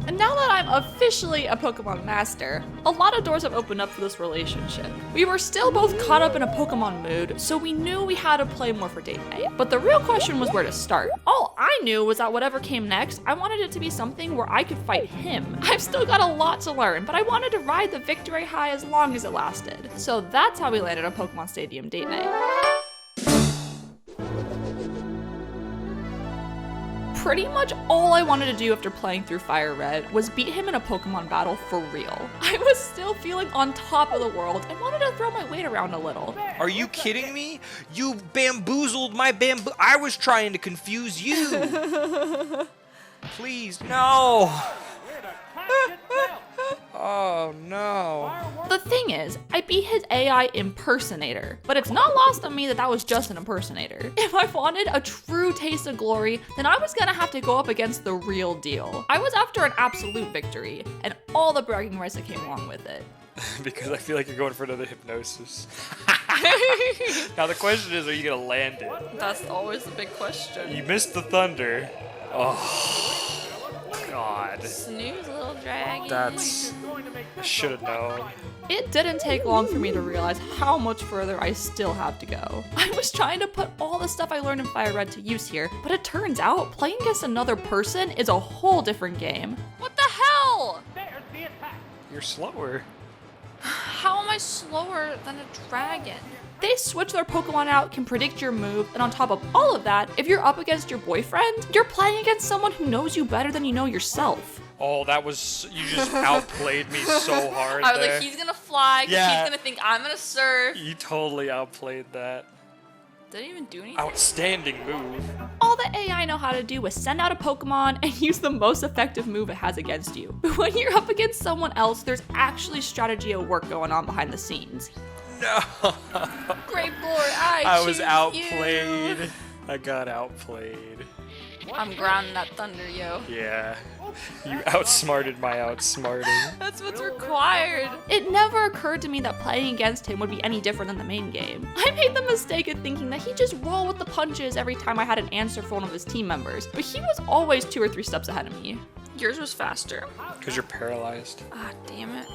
And now that I'm officially a Pokemon master, a lot of doors have opened up for this relationship. We were still both caught up in a Pokemon mood, so we knew we had to play more for date night. But the real question was where to start. All I knew was that whatever came next, I wanted it to be something where I could fight him. I've still got a lot to learn, but I wanted to ride the victory high as long as it lasted. So that's how we landed on Pokemon Stadium date night. Pretty much all I wanted to do after playing through FireRed was beat him in a Pokemon battle for real. I was still feeling on top of the world and wanted to throw my weight around a little. Are you kidding me? You bamboozled my bamboo. I was trying to confuse you. Please, no. Oh no. The thing is, I beat his AI impersonator, but it's not lost on me that that was just an impersonator. If I wanted a true taste of glory, then I was gonna have to go up against the real deal. I was after an absolute victory, and all the bragging rights that came along with it. Because I feel like you're going for another hypnosis. Now the question is, are you gonna land it? That's always the big question. You missed the thunder. Oh, God. Snooze, little dragon. That's... I should have known. It didn't take long for me to realize how much further I still have to go. I was trying to put all the stuff I learned in FireRed to use here, but it turns out playing against another person is a whole different game. What the hell? You're slower. How am I slower than a dragon? They switch their Pokemon out, can predict your move, and on top of all of that, if you're up against your boyfriend, you're playing against someone who knows you better than you know yourself. Oh, that was... You just outplayed me so hard I was there. like, he's gonna fly, 'cause Yeah. he's gonna think I'm gonna surf. You totally outplayed that. Didn't even do anything. Outstanding move. All the AI know how to do is send out a Pokemon and use the most effective move it has against you. But when you're up against someone else, there's actually strategy at work going on behind the scenes. No. Great glory, I was choose outplayed. you. I got outplayed. I'm grounding that thunder, yo. Yeah. You outsmarted my outsmarting. That's what's required. It never occurred to me that playing against him would be any different than the main game. I made the mistake of thinking that he'd just roll with the punches every time I had an answer for one of his team members, but he was always 2 or 3 steps ahead of me. Yours was faster. Because you're paralyzed. Ah, damn it.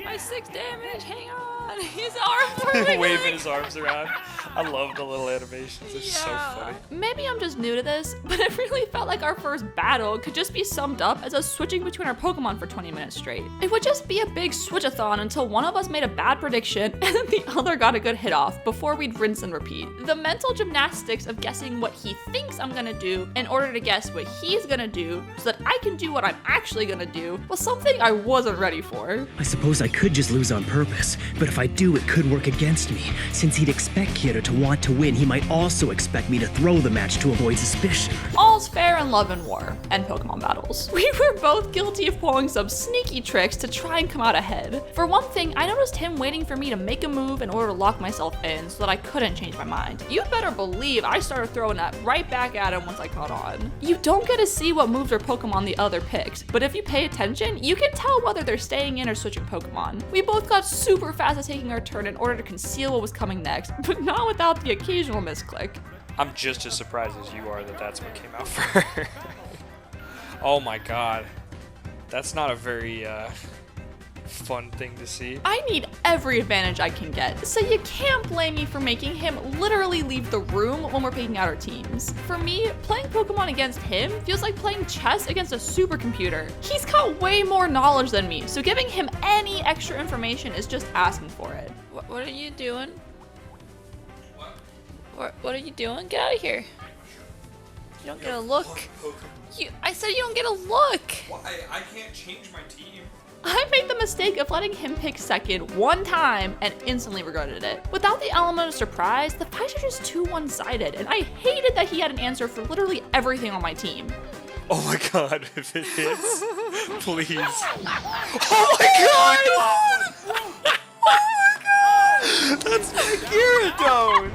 My 6 damage, hang on. His arms are Waving his arms around. I love the little animations. It's so funny. Maybe I'm just new to this, but it really felt like our first battle could just be summed up as us switching between our Pokemon for 20 minutes straight. It would just be a big switch-a-thon until one of us made a bad prediction and then the other got a good hit off before we'd rinse and repeat. The mental gymnastics of guessing what he thinks I'm gonna do in order to guess what he's gonna do so that I can do what I'm actually gonna do was something I wasn't ready for. I suppose I could just lose on purpose, but if I do, it could work against me. Since he'd expect Kyoto to want to win, he might also expect me to throw the match to avoid suspicion. All's fair in love and war, and Pokemon battles. We were both guilty of pulling some sneaky tricks to try and come out ahead. For one thing, I noticed him waiting for me to make a move in order to lock myself in so that I couldn't change my mind. You better believe I started throwing that right back at him once I caught on. You don't get to see what moves or Pokemon the other picked, but if you pay attention, you can tell whether they're staying in or switching Pokemon. We both got super fast at taking our turn in order to conceal what was coming next, but not without the occasional misclick. I'm just as surprised as you are that that's what came out first. Oh my god. That's not a very fun thing to see. I need every advantage I can get, so you can't blame me for making him literally leave the room when we're picking out our teams. For me, playing Pokemon against him feels like playing chess against a supercomputer. He's got way more knowledge than me, so giving him any extra information is just asking for it. What are you doing? What are you doing? Get out of here. You don't get a look. I said you don't get a look. Why? I can't change my team. I made the mistake of letting him pick second one time and instantly regretted it. Without the element of surprise, the fights are just too one-sided, and I hated that he had an answer for literally everything on my team. Oh my god, if it hits, please. Oh my god! Oh my god! That's my Gyarados!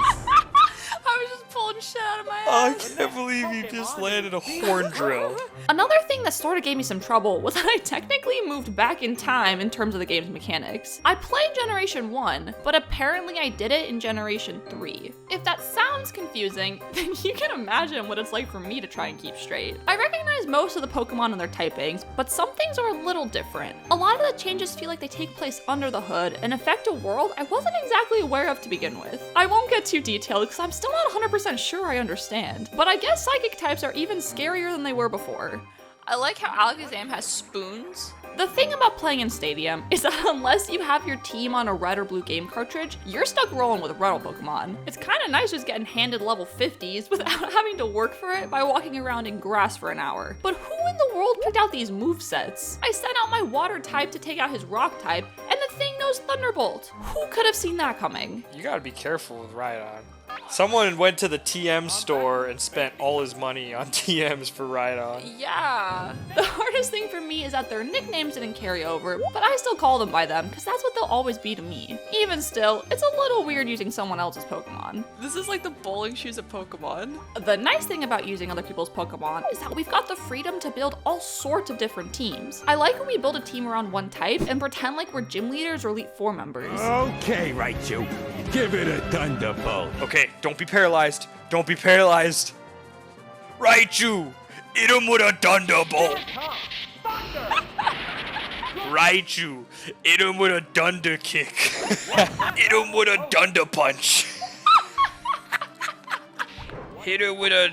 I was just pulling shit out of my I ass. can't believe you just landed a horn drill. Another thing that sort of gave me some trouble was that I technically moved back in time in terms of the game's mechanics. I played Generation 1, but apparently I did it in Generation 3. If that sounds confusing, then you can imagine what it's like for me to try and keep straight. I recognize most of the Pokemon and their typings, but some things are a little different. A lot of the changes feel like they take place under the hood and affect a world I wasn't exactly aware of to begin with. I won't get too detailed because I'm still not 100% sure I understand, but I guess psychic types are even scarier than they were before. I like how Alakazam has spoons. The thing about playing in Stadium is that unless you have your team on a red or blue game cartridge, you're stuck rolling with Red Pokemon. It's kinda nice just getting handed level 50s without having to work for it by walking around in grass for an hour. But who in the world picked out these movesets? I sent out my water type to take out his rock type, and the thing knows Thunderbolt. Who could have seen that coming? You gotta be careful with Rhydon. Someone went to the TM store and spent all his money on TMs for Rhydon. Yeah. The hardest thing for me is that their nicknames didn't carry over, but I still call them by them because that's what they'll always be to me. Even still, it's a little weird using someone else's Pokemon. This is like the bowling shoes of Pokemon. The nice thing about using other people's Pokemon is that we've got the freedom to build all sorts of different teams. I like when we build a team around one type and pretend like we're gym leaders or Elite Four members. Okay, Raichu. Give it a Thunderbolt. Okay, don't be paralyzed. Don't be paralyzed. Raichu, hit him with a Thunderbolt. Raichu, hit him with a Dunder kick. Hit him with a Dunder punch. Hit her with a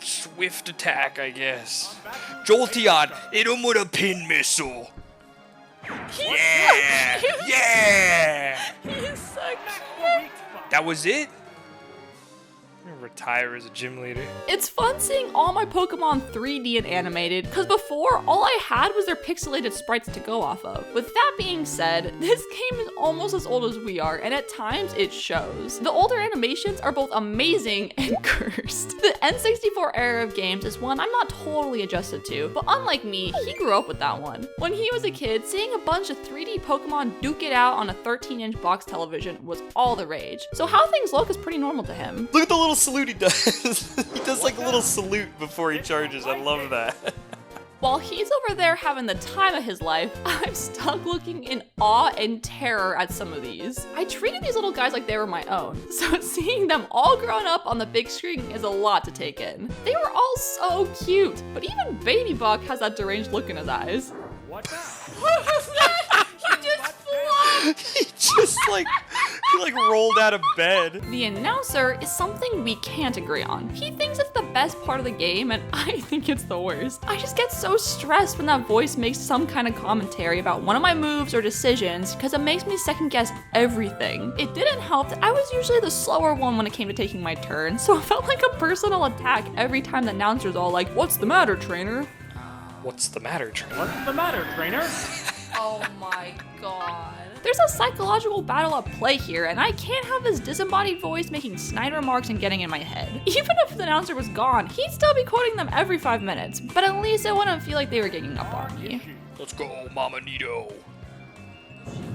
swift attack, I guess. Jolteon, hit him with a pin missile. Yeah! Yeah! He's so cute. That was it? I'm gonna retire as a gym leader. It's fun seeing all my Pokemon 3D and animated, because before, all I had was their pixelated sprites to go off of. With that being said, this game is almost as old as we are, and at times it shows. The older animations are both amazing and cursed. The N64 era of games is one I'm not totally adjusted to, but unlike me, he grew up with that one. When he was a kid, seeing a bunch of 3D Pokemon duke it out on a 13-inch box television was all the rage. So how things look is pretty normal to him. Look at the little salute he does. He does like a little salute before he charges. I love that. While he's over there having the time of his life, I'm stuck looking in awe and terror at some of these. I treated these little guys like they were my own, so seeing them all grown up on the big screen is a lot to take in. They were all so cute, but even Baby Buck has that deranged look in his eyes. What was that? He just flopped! He just he rolled out of bed. The announcer is something we can't agree on. He thinks it's the best part of the game, and I think it's the worst. I just get so stressed when that voice makes some kind of commentary about one of my moves or decisions, because it makes me second guess everything. It didn't help that I was usually the slower one when it came to taking my turn, so it felt like a personal attack every time the announcer's all like, "What's the matter, trainer?" What's the matter, trainer? What's the matter, trainer? Oh my god. There's a psychological battle at play here, and I can't have this disembodied voice making snide remarks and getting in my head. Even if the announcer was gone, he'd still be quoting them every 5 minutes, but at least it wouldn't feel like they were ganging up on me. Let's go, Mama Nito.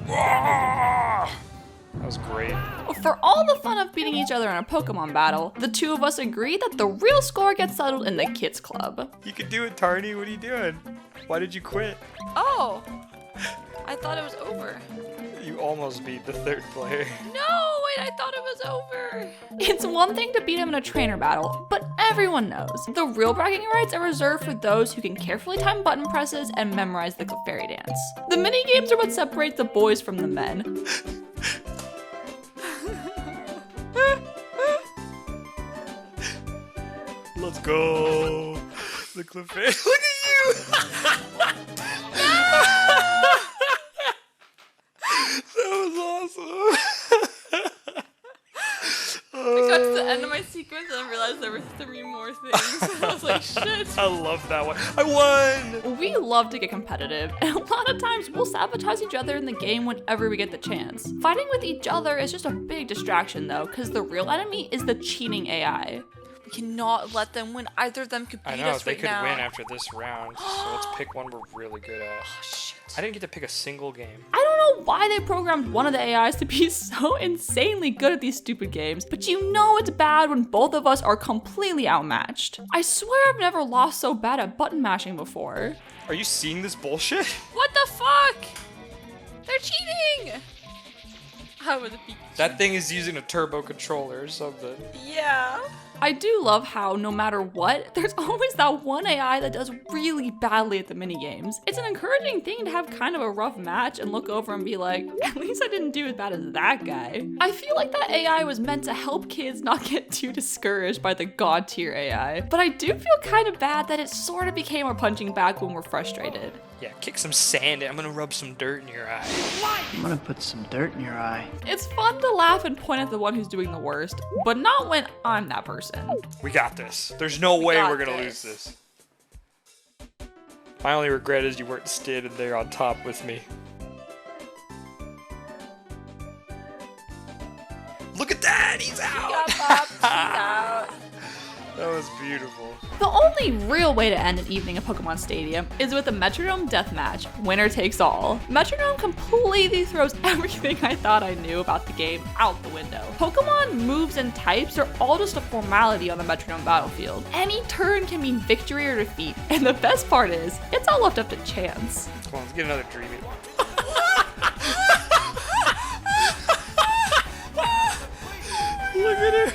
That was great. For all the fun of beating each other in a Pokemon battle, the two of us agree that the real score gets settled in the Kids Club. You can do it, Tarny. What are you doing? Why did you quit? Oh, I thought it was over. You almost beat the third player. No, wait, I thought it was over. It's one thing to beat him in a trainer battle, but everyone knows the real bragging rights are reserved for those who can carefully time button presses and memorize the fairy dance. The mini games are what separate the boys from the men. Let's go. The Clefairy. Look at you. That was awesome. I got to the end of my sequence and I realized there were 3 more things. I was like, shit. I love that one. I won. We love to get competitive, and a lot of times we'll sabotage each other in the game whenever we get the chance. Fighting with each other is just a big distraction though, because the real enemy is the cheating AI. We cannot let them win. Either of them could I beat know, us they right could now. win after this round, so let's pick one we're really good at. Oh, shit. I didn't get to pick a single game. I don't know why they programmed one of the AIs to be so insanely good at these stupid games, but you know it's bad when both of us are completely outmatched. I swear I've never lost so bad at button mashing before. Are you seeing this bullshit? What the fuck? They're cheating! I would have That thing is using a turbo controller or something. Yeah. I do love how, no matter what, there's always that one AI that does really badly at the minigames. It's an encouraging thing to have kind of a rough match and look over and be like, at least I didn't do as bad as that guy. I feel like that AI was meant to help kids not get too discouraged by the god tier AI, but I do feel kind of bad that it sort of became our punching bag when we're frustrated. Yeah, kick some sand in. I'm gonna rub some dirt in your eye. I'm gonna put some dirt in your eye. It's fun to laugh and point at the one who's doing the worst, but not when I'm that person. We got this. There's no way got we're gonna this. lose this. My only regret is you weren't standing there on top with me. Look at that! He's out! Out. That was beautiful. The only real way to end an evening at Pokemon Stadium is with a Metronome deathmatch, winner takes all. Metronome completely throws everything I thought I knew about the game out the window. Pokemon moves and types are all just a formality on the Metronome battlefield. Any turn can mean victory or defeat, and the best part is, it's all left up to chance. Come on, let's get another dreamy. Look at it.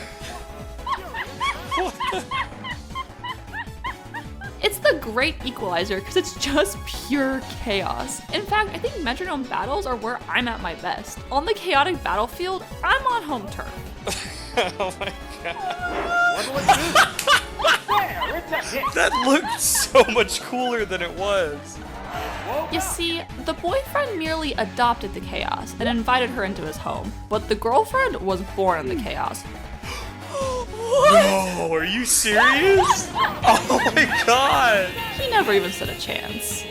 It's the great equalizer because it's just pure chaos. In fact, I think Metronome battles are where I'm at my best. On the chaotic battlefield, I'm on home turf. Oh my god. That looked so much cooler than it was. You see, the boyfriend merely adopted the chaos and invited her into his home, but the girlfriend was born in the chaos. No, are you serious? Oh my god. He never even stood a chance.